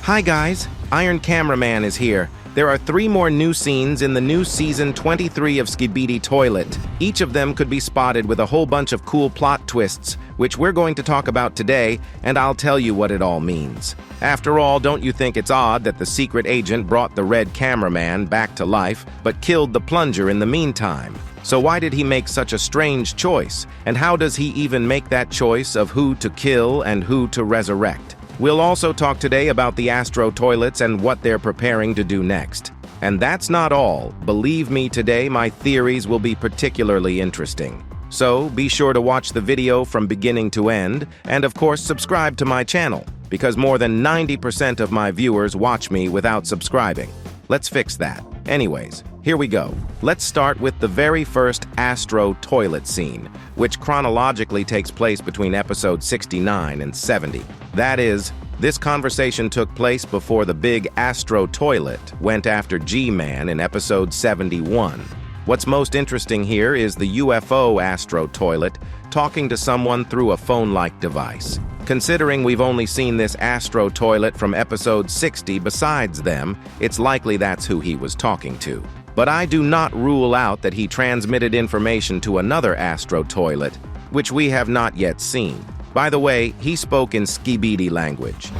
Hi guys, Iron Cameraman is here. There are 3 more new scenes in the new season 23 of Skibidi Toilet. Each of them could be spotted with a whole bunch of cool plot twists, which we're going to talk about today, and I'll tell you what it all means. After all, don't you think it's odd that the secret agent brought the red cameraman back to life, but killed the plunger in the meantime? So why did he make such a strange choice? And how does he even make that choice of who to kill and who to resurrect? We'll also talk today about the ASTRO toilets and what they're preparing to do next. And that's not all. Believe me, today my theories will be particularly interesting. So be sure to watch the video from beginning to end, and of course subscribe to my channel, because more than 90% of my viewers watch me without subscribing. Let's fix that. Anyways, here we go. Let's start with the very first ASTRO toilet scene, which chronologically takes place between episode 69 and 70. That is, this conversation took place before the big ASTRO toilet went after G-Man in episode 71. What's most interesting here is the UFO ASTRO toilet talking to someone through a phone-like device. Considering we've only seen this ASTRO toilet from episode 60 besides them, it's likely that's who he was talking to. But I do not rule out that he transmitted information to another ASTRO toilet, which we have not yet seen. By the way, he spoke in Skibidi language.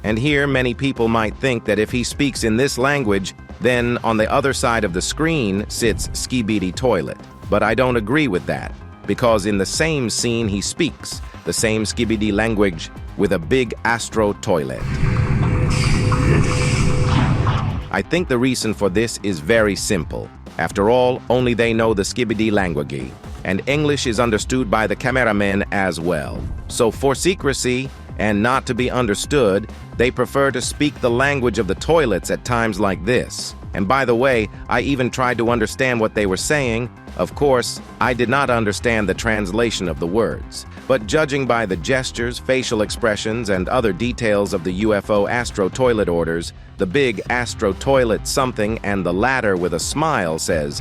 And here, many people might think that if he speaks in this language, then on the other side of the screen sits Skibidi Toilet. But I don't agree with that, because in the same scene he speaks the same Skibidi language with a big ASTRO toilet. I think the reason for this is very simple. After all, only they know the Skibidi language, and English is understood by the cameraman as well. So for secrecy and not to be understood, they prefer to speak the language of the toilets at times like this. And by the way, I even tried to understand what they were saying. Of course, I did not understand the translation of the words. But judging by the gestures, facial expressions, and other details of the UFO ASTRO toilet orders, the big ASTRO toilet something and the latter with a smile says,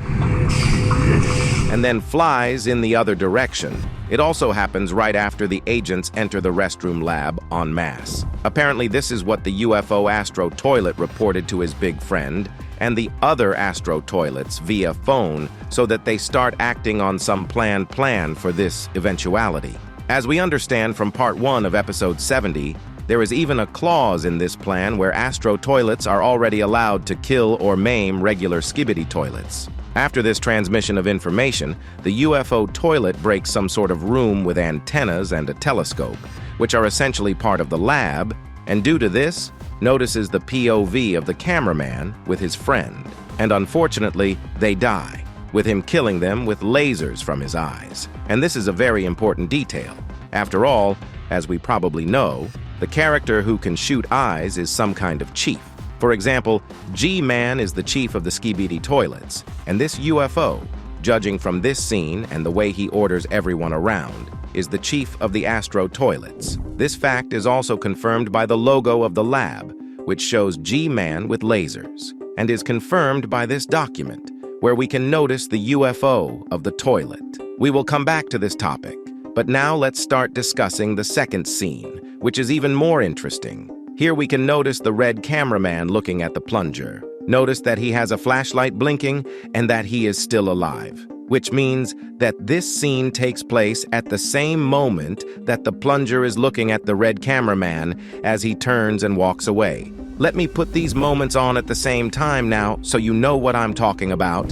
and then flies in the other direction. It also happens right after the agents enter the restroom lab en masse. Apparently this is what the UFO ASTRO toilet reported to his big friend and the other ASTRO toilets via phone, so that they start acting on some planned plan for this eventuality. As we understand from part 1 of episode 70, there is even a clause in this plan where ASTRO toilets are already allowed to kill or maim regular Skibidi toilets. After this transmission of information, the UFO toilet breaks some sort of room with antennas and a telescope, which are essentially part of the lab, and due to this, notices the POV of the cameraman with his friend. And unfortunately, they die, with him killing them with lasers from his eyes. And this is a very important detail. After all, as we probably know, the character who can shoot eyes is some kind of chief. For example, G-Man is the chief of the Skibidi toilets, and this UFO, judging from this scene and the way he orders everyone around, is the chief of the ASTRO toilets. This fact is also confirmed by the logo of the lab, which shows G-Man with lasers, and is confirmed by this document, where we can notice the UFO of the toilet. We will come back to this topic, but now let's start discussing the second scene, which is even more interesting. Here we can notice the red cameraman looking at the plunger. Notice that he has a flashlight blinking and that he is still alive, which means that this scene takes place at the same moment that the plunger is looking at the red cameraman as he turns and walks away. Let me put these moments on at the same time now so you know what I'm talking about.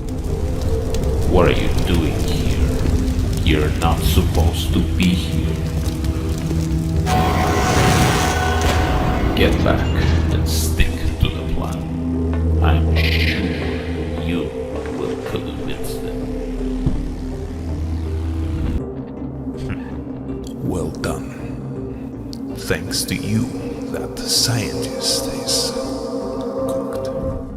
What are you doing here? You're not supposed to be here. Get back and stick to the plan. I'm sure you will convince them. Well done. Thanks to you, that scientist is cooked.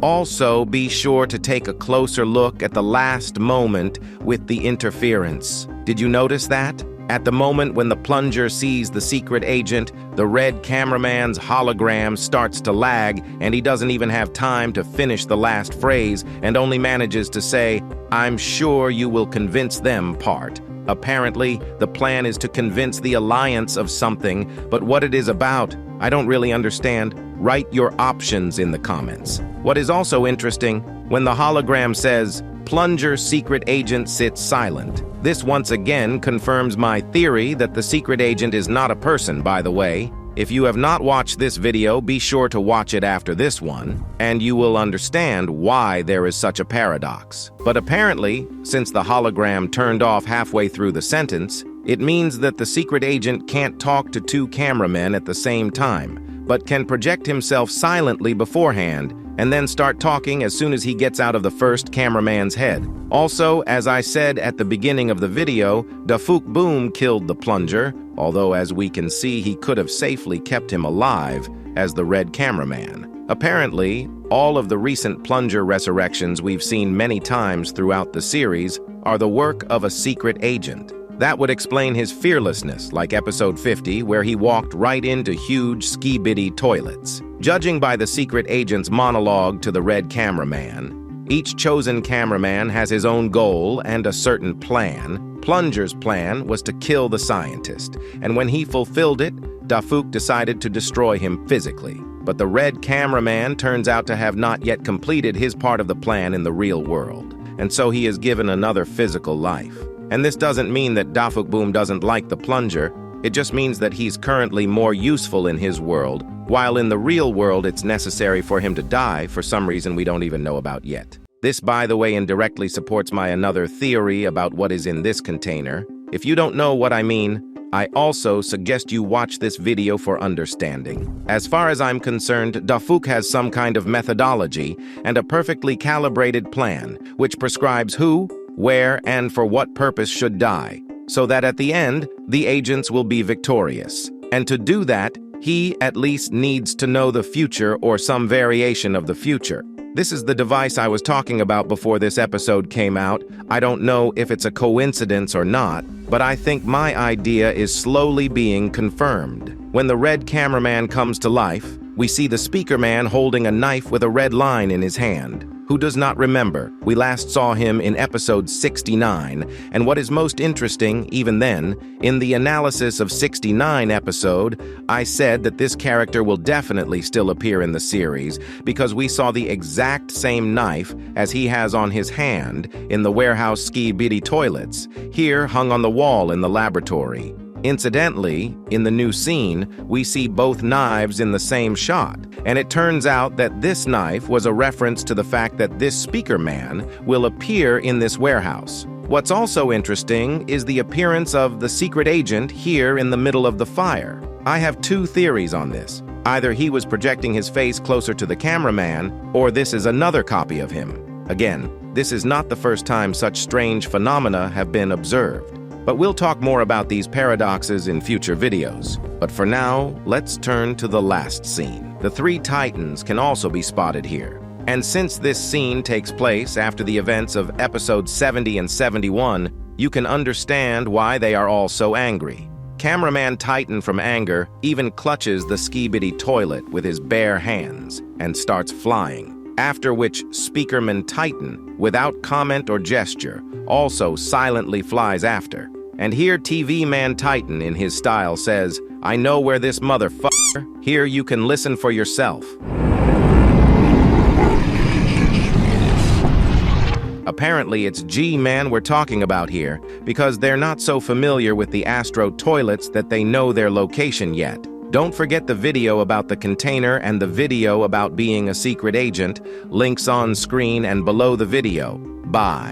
Also, be sure to take a closer look at the last moment with the interference. Did you notice that? At the moment when the plunger sees the secret agent, the red cameraman's hologram starts to lag, and he doesn't even have time to finish the last phrase and only manages to say, "I'm sure you will convince them" part. Apparently, the plan is to convince the Alliance of something, but what it is about, I don't really understand. Write your options in the comments. What is also interesting, when the hologram says, "Plunger secret agent sits silent," this once again confirms my theory that the secret agent is not a person, by the way. If you have not watched this video, be sure to watch it after this one, and you will understand why there is such a paradox. But apparently, since the hologram turned off halfway through the sentence, it means that the secret agent can't talk to two cameramen at the same time, but can project himself silently beforehand and then start talking as soon as he gets out of the first cameraman's head. Also, as I said at the beginning of the video, Dafuk Boom killed the plunger, although as we can see he could have safely kept him alive as the red cameraman. Apparently, all of the recent plunger resurrections we've seen many times throughout the series are the work of a secret agent. That would explain his fearlessness, like episode 50, where he walked right into huge Skibidi toilets. Judging by the secret agent's monologue to the red cameraman, each chosen cameraman has his own goal and a certain plan. Plunger's plan was to kill the scientist, and when he fulfilled it, Dafuk decided to destroy him physically. But the red cameraman turns out to have not yet completed his part of the plan in the real world, and so he is given another physical life. And this doesn't mean that Dafuk Boom doesn't like the plunger, it just means that he's currently more useful in his world, while in the real world it's necessary for him to die for some reason we don't even know about yet. This, by the way, indirectly supports my another theory about what is in this container. If you don't know what I mean, I also suggest you watch this video for understanding. As far as I'm concerned, Dafuk has some kind of methodology and a perfectly calibrated plan, which prescribes who, where, and for what purpose should die, so that at the end, the agents will be victorious. And to do that, he at least needs to know the future or some variation of the future. This is the device I was talking about before this episode came out. I don't know if it's a coincidence or not, but I think my idea is slowly being confirmed. When the red cameraman comes to life, we see the speaker man holding a knife with a red line in his hand. Who does not remember? We last saw him in episode 69, and what is most interesting, even then, in the analysis of 69 episode, I said that this character will definitely still appear in the series because we saw the exact same knife as he has on his hand in the warehouse Skibidi Toilets, here hung on the wall in the laboratory. Incidentally, in the new scene, we see both knives in the same shot, and it turns out that this knife was a reference to the fact that this speaker man will appear in this warehouse. What's also interesting is the appearance of the secret agent here in the middle of the fire. I have two theories on this. Either he was projecting his face closer to the cameraman, or this is another copy of him. Again, this is not the first time such strange phenomena have been observed. But we'll talk more about these paradoxes in future videos. But for now, let's turn to the last scene. The three titans can also be spotted here. And since this scene takes place after the events of episodes 70 and 71, you can understand why they are all so angry. Cameraman Titan from anger even clutches the Skibidi toilet with his bare hands and starts flying. After which Speakerman Titan, without comment or gesture, also silently flies after. And here TV Man Titan in his style says, "I know where this motherfucker, here you can listen for yourself." Apparently it's G-Man we're talking about here, because they're not so familiar with the ASTRO toilets that they know their location yet. Don't forget the video about the container and the video about being a secret agent, links on screen and below the video. Bye.